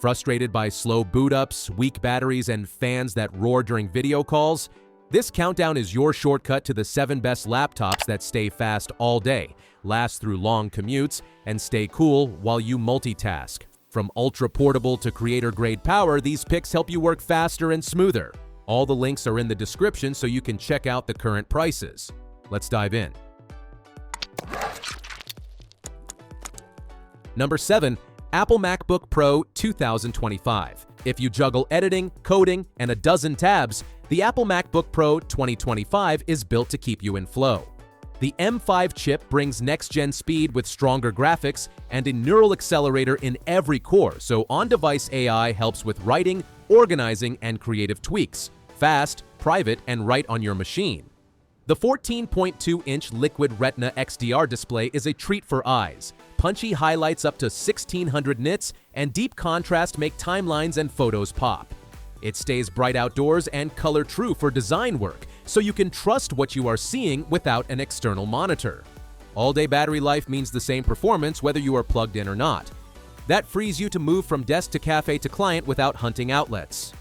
Frustrated by slow boot-ups, weak batteries, and fans that roar during video calls? This countdown is your shortcut to the 7 best laptops that stay fast all day, last through long commutes, and stay cool while you multitask. From ultra-portable to creator-grade power, these picks help you work faster and smoother. All the links are in the description so you can check out the current prices. Let's dive in. Number 7. Apple MacBook Pro 2025. If you juggle editing, coding, and a dozen tabs, the Apple MacBook Pro 2025 is built to keep you in flow. The M5 chip brings next-gen speed with stronger graphics and a neural accelerator in every core, so on-device AI helps with writing, organizing, and creative tweaks. Fast, private, and right on your machine. The 14.2-inch Liquid Retina XDR display is a treat for eyes. Punchy highlights up to 1600 nits and deep contrast make timelines and photos pop. It stays bright outdoors and color true for design work, so you can trust what you are seeing without an external monitor. All-day battery life means the same performance whether you are plugged in or not. That frees you to move from desk to cafe to client without hunting outlets.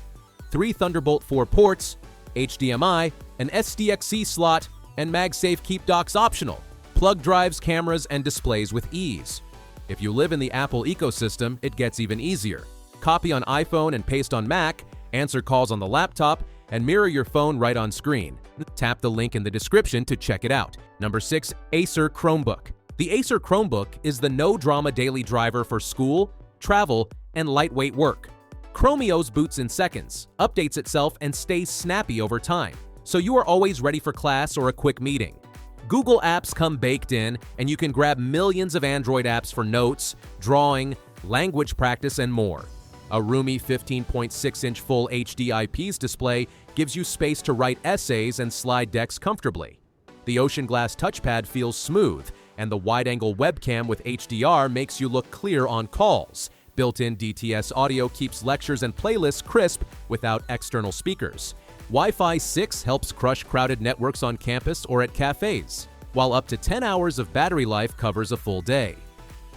3 Thunderbolt 4 ports, HDMI, an SDXC slot, and MagSafe keep docks optional. Plug drives, cameras, and displays with ease. If you live in the Apple ecosystem, it gets even easier. Copy on iPhone and paste on Mac, answer calls on the laptop, and mirror your phone right on screen. Tap the link in the description to check it out. Number 6. Acer Chromebook. The Acer Chromebook is the no-drama daily driver for school, travel, and lightweight work. Chromeos boots in seconds, updates itself, and stays snappy over time, so you are always ready for class or a quick meeting. Google apps come baked in, and you can grab millions of Android apps for notes, drawing, language practice, and more. A roomy 15.6-inch full HD IPS display gives you space to write essays and slide decks comfortably. The Ocean Glass touchpad feels smooth, and the wide-angle webcam with HDR makes you look clear on calls. Built-in DTS audio keeps lectures and playlists crisp without external speakers. Wi-Fi 6 helps crush crowded networks on campus or at cafes, while up to 10 hours of battery life covers a full day.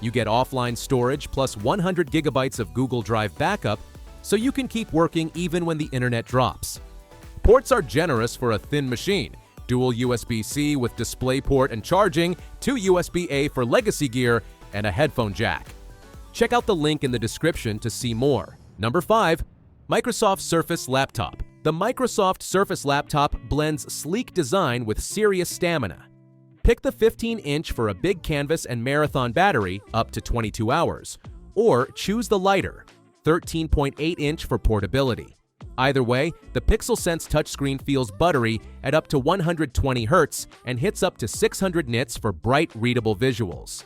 You get offline storage plus 100 gigabytes of Google Drive backup, so you can keep working even when the internet drops. Ports are generous for a thin machine. Dual USB-C with DisplayPort and charging, 2 USB-A for legacy gear, and a headphone jack. Check out the link in the description to see more. Number 5. Microsoft Surface Laptop. The Microsoft Surface Laptop blends sleek design with serious stamina. Pick the 15-inch for a big canvas and marathon battery up to 22 hours, or choose the lighter, 13.8-inch for portability. Either way, the Pixel Sense touchscreen feels buttery at up to 120 Hz and hits up to 600 nits for bright, readable visuals.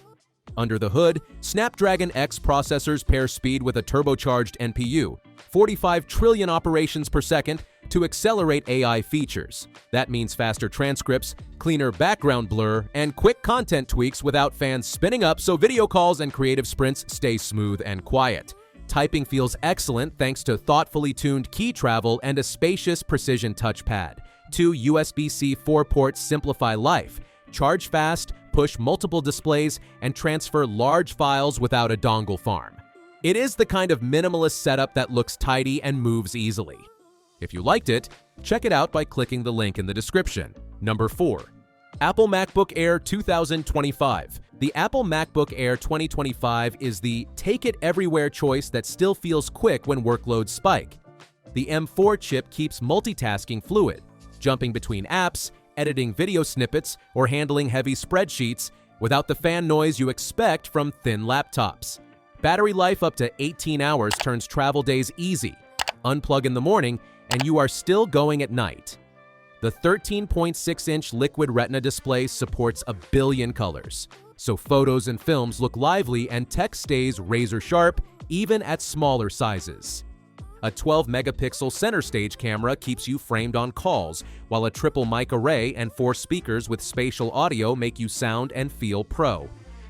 Under the hood, Snapdragon X processors pair speed with a turbocharged NPU, 45 trillion operations per second, to accelerate AI features. That means faster transcripts, cleaner background blur, and quick content tweaks without fans spinning up so video calls and creative sprints stay smooth and quiet. Typing feels excellent thanks to thoughtfully tuned key travel and a spacious precision touchpad. 2 USB-C 4 ports simplify life. Charge fast, push multiple displays, and transfer large files without a dongle farm. It is the kind of minimalist setup that looks tidy and moves easily. If you liked it, check it out by clicking the link in the description. Number 4. Apple MacBook Air 2025. The Apple MacBook Air 2025 is the take-it-everywhere choice that still feels quick when workloads spike. The M4 chip keeps multitasking fluid, jumping between apps, editing video snippets, or handling heavy spreadsheets without the fan noise you expect from thin laptops. Battery life up to 18 hours turns travel days easy. Unplug in the morning, and you are still going at night. The 13.6-inch Liquid Retina display supports a billion colors, so photos and films look lively and text stays razor-sharp even at smaller sizes. A 12-megapixel center stage camera keeps you framed on calls, while a triple mic array and 4 speakers with spatial audio make you sound and feel pro.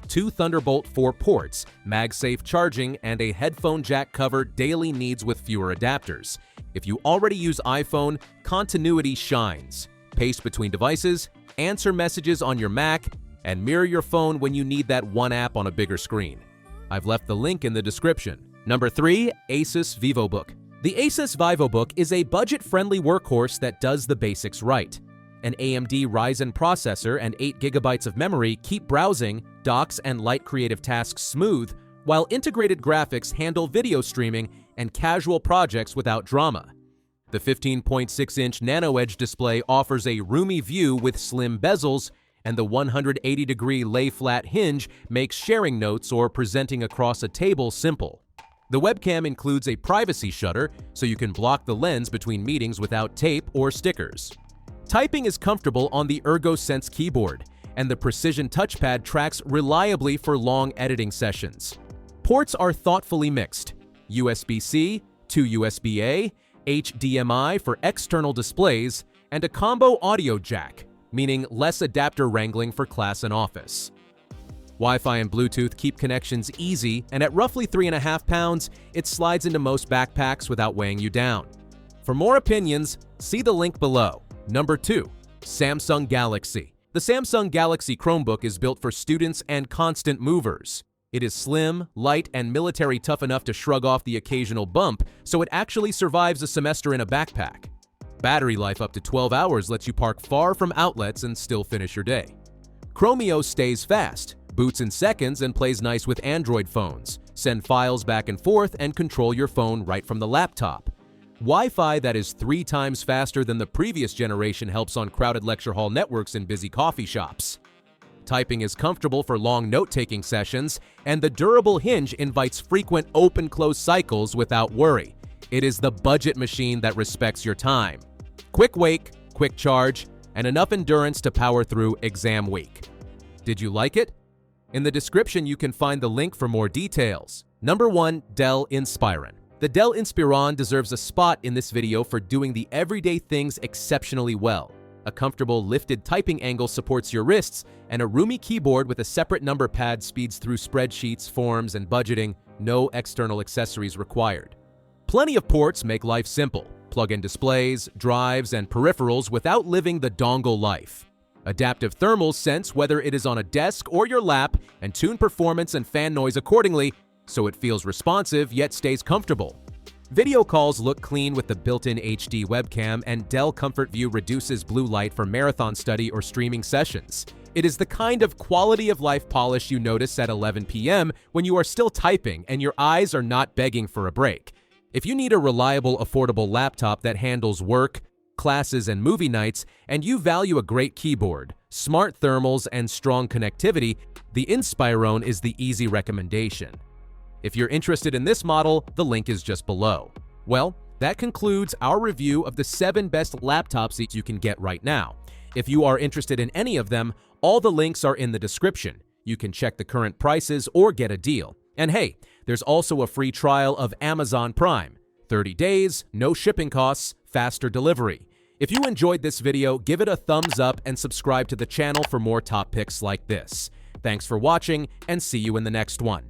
2 Thunderbolt 4 ports, MagSafe charging, and a headphone jack cover daily needs with fewer adapters. If you already use iPhone, continuity shines. Paste between devices, answer messages on your Mac, and mirror your phone when you need that one app on a bigger screen. I've left the link in the description. Number 3. Asus VivoBook. The Asus VivoBook is a budget-friendly workhorse that does the basics right. An AMD Ryzen processor and 8 GB of memory keep browsing, docs, and light creative tasks smooth, while integrated graphics handle video streaming and casual projects without drama. The 15.6-inch Nano Edge display offers a roomy view with slim bezels, and the 180-degree lay-flat hinge makes sharing notes or presenting across a table simple. The webcam includes a privacy shutter, so you can block the lens between meetings without tape or stickers. Typing is comfortable on the ErgoSense keyboard, and the Precision touchpad tracks reliably for long editing sessions. Ports are thoughtfully mixed: USB-C, 2 USB-A, HDMI for external displays, and a combo audio jack, meaning less adapter wrangling for class and office. Wi-Fi and Bluetooth keep connections easy, and at roughly 3.5 pounds, it slides into most backpacks without weighing you down. For more opinions, see the link below. Number 2. Samsung Galaxy. The Samsung Galaxy Chromebook is built for students and constant movers. It is slim, light, and military tough enough to shrug off the occasional bump, so it actually survives a semester in a backpack. Battery life up to 12 hours lets you park far from outlets and still finish your day. Chromio stays fast, boots in seconds, and plays nice with Android phones. Send files back and forth and control your phone right from the laptop. Wi-Fi that is 3 times faster than the previous generation helps on crowded lecture hall networks and busy coffee shops. Typing is comfortable for long note-taking sessions, and the durable hinge invites frequent open-close cycles without worry. It is the budget machine that respects your time. Quick wake, quick charge, and enough endurance to power through exam week. Did you like it? In the description, you can find the link for more details. Number 1. Dell Inspiron. The Dell Inspiron deserves a spot in this video for doing the everyday things exceptionally well. A comfortable lifted typing angle supports your wrists, and a roomy keyboard with a separate number pad speeds through spreadsheets, forms, and budgeting. No external accessories required. Plenty of ports make life simple. Plug in displays, drives, and peripherals without living the dongle life. Adaptive thermals sense whether it is on a desk or your lap and tune performance and fan noise accordingly, so it feels responsive yet stays comfortable. Video calls look clean with the built-in HD webcam, and Dell Comfort View reduces blue light for marathon study or streaming sessions. It is the kind of quality-of-life polish you notice at 11 p.m. when you are still typing and your eyes are not begging for a break. If you need a reliable, affordable laptop that handles work, classes, and movie nights, and you value a great keyboard, smart thermals, and strong connectivity, the Inspiron is the easy recommendation. If you're interested in this model, the link is just below. Well, that concludes our review of the 7 best laptops that you can get right now. If you are interested in any of them, all the links are in the description. You can check the current prices or get a deal. And hey, there's also a free trial of Amazon Prime. 30 days, no shipping costs, faster delivery. If you enjoyed this video, give it a thumbs up and subscribe to the channel for more top picks like this. Thanks for watching, and see you in the next one.